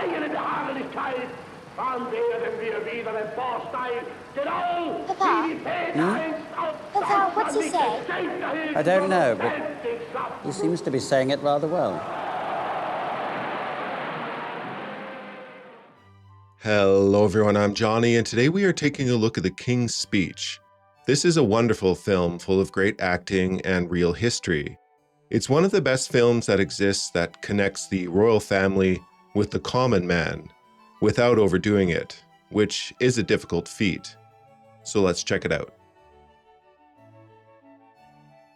Schweigen in der Herrlichkeit, wann werden wir wieder emporsteigen, genau Papa? wie die Väter einst auf Papa, what's he say? I don't know, but he seems to be saying it rather well. Hello everyone, I'm Johnny, and today we are taking a look at The King's Speech. This is a wonderful film full of great acting and real history. It's one of the best films that exists that connects the royal family with the common man, without overdoing it, which is a difficult feat. So let's check it out.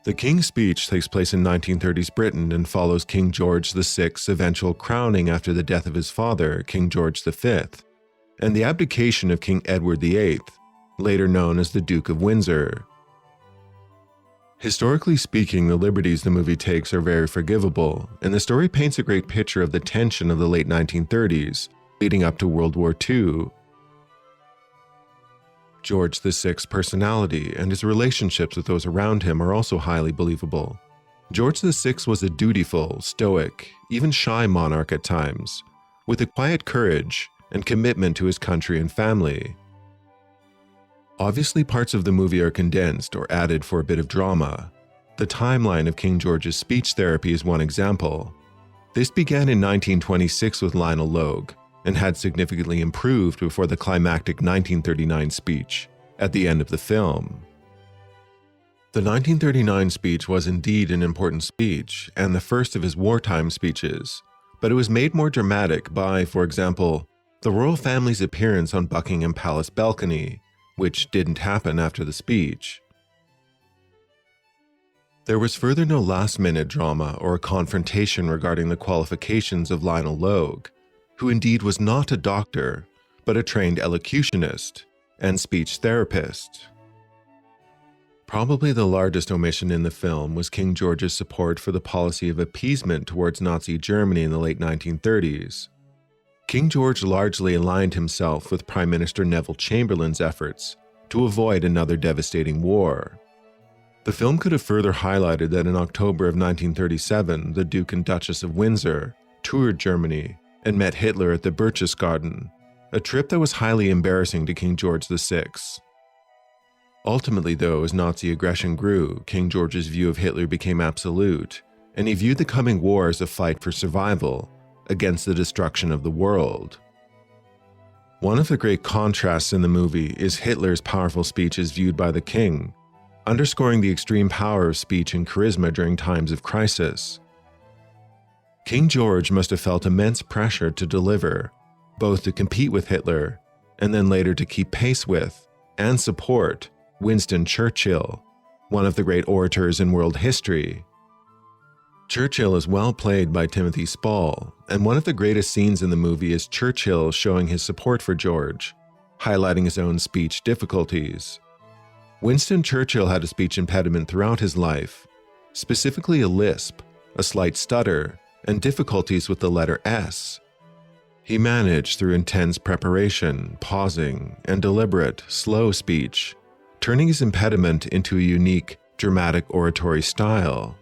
The King's Speech takes place in 1930s Britain and follows King George VI's eventual crowning after the death of his father, King George V, and the abdication of King Edward VIII, later known as the Duke of Windsor. Historically speaking, the liberties the movie takes are very forgivable, and the story paints a great picture of the tension of the late 1930s, leading up to World War II. George VI's personality and his relationships with those around him are also highly believable. George VI was a dutiful, stoic, even shy monarch at times, with a quiet courage and commitment to his country and family. Obviously, parts of the movie are condensed or added for a bit of drama. The timeline of King George's speech therapy is one example. This began in 1926 with Lionel Logue and had significantly improved before the climactic 1939 speech at the end of the film. The 1939 speech was indeed an important speech and the first of his wartime speeches, but it was made more dramatic by, for example, the royal family's appearance on Buckingham Palace balcony, which didn't happen after the speech. There was further no last-minute drama or a confrontation regarding the qualifications of Lionel Logue, who indeed was not a doctor, but a trained elocutionist and speech therapist. Probably the largest omission in the film was King George's support for the policy of appeasement towards Nazi Germany in the late 1930s. King George largely aligned himself with Prime Minister Neville Chamberlain's efforts to avoid another devastating war. The film could have further highlighted that in October of 1937, the Duke and Duchess of Windsor toured Germany and met Hitler at the Berchtesgaden, a trip that was highly embarrassing to King George VI. Ultimately, though, as Nazi aggression grew, King George's view of Hitler became absolute, and he viewed the coming war as a fight for survival against the destruction of the world. One of the great contrasts in the movie is Hitler's powerful speech as viewed by the king, underscoring the extreme power of speech and charisma during times of crisis. King George must have felt immense pressure to deliver, both to compete with Hitler and then later to keep pace with and support Winston Churchill, one of the great orators in world history. Churchill is well played by Timothy Spall, and one of the greatest scenes in the movie is Churchill showing his support for George, highlighting his own speech difficulties. Winston Churchill had a speech impediment throughout his life, specifically a lisp, a slight stutter, and difficulties with the letter S. He managed through intense preparation, pausing, and deliberate, slow speech, turning his impediment into a unique, dramatic oratory style.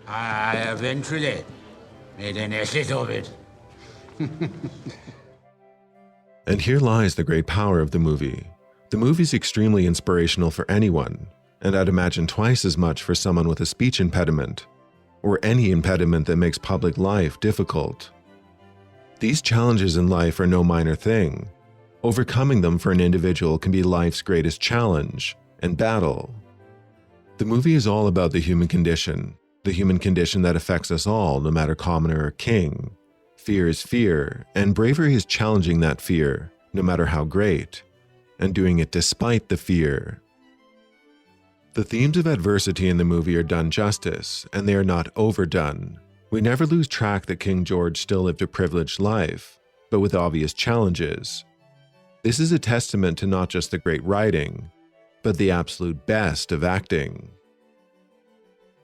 I eventually made an essay of it. And here lies the great power of the movie. The movie's extremely inspirational for anyone, and I'd imagine twice as much for someone with a speech impediment, or any impediment that makes public life difficult. These challenges in life are no minor thing. Overcoming them for an individual can be life's greatest challenge and battle. The movie is all about the human condition that affects us all, no matter commoner or king. Fear is fear, and bravery is challenging that fear, no matter how great, and doing it despite the fear. The themes of adversity in the movie are done justice, and they are not overdone. We never lose track that King George still lived a privileged life, but with obvious challenges. This is a testament to not just the great writing, but the absolute best of acting.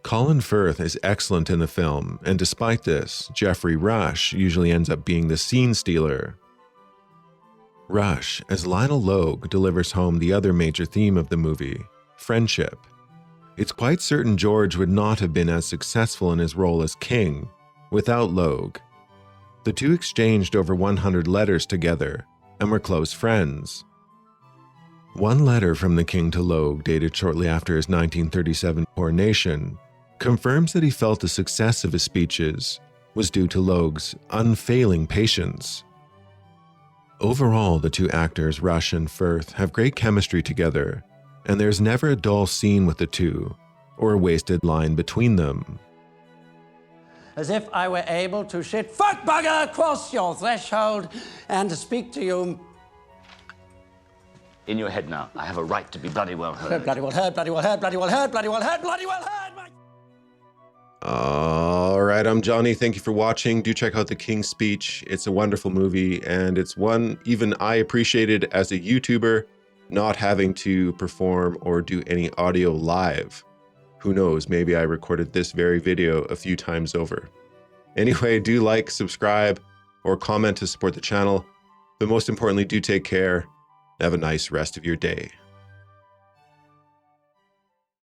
Colin Firth is excellent in the film, and despite this, Geoffrey Rush usually ends up being the scene stealer. Rush, as Lionel Logue, delivers home the other major theme of the movie, friendship. It's quite certain George would not have been as successful in his role as king without Logue. The two exchanged over 100 letters together and were close friends. One letter from the king to Logue, dated shortly after his 1937 coronation, confirms that he felt the success of his speeches was due to Logue's unfailing patience. Overall, the two actors, Rush and Firth, have great chemistry together, and there's never a dull scene with the two, or a wasted line between them. As if I were able to shit fuck bugger across your threshold and to speak to you. In your head now. I have a right to be bloody well heard. Bloody well heard, bloody well heard, bloody well heard, bloody well heard, bloody well heard, Mike! All right, I'm Johnny. Thank you for watching. Do check out The King's Speech. It's a wonderful movie, and it's one even I appreciated as a YouTuber, not having to perform or do any audio live. Who knows, maybe I recorded this very video a few times over. Anyway, do like, subscribe, or comment to support the channel. But most importantly, do take care. Have a nice rest of your day.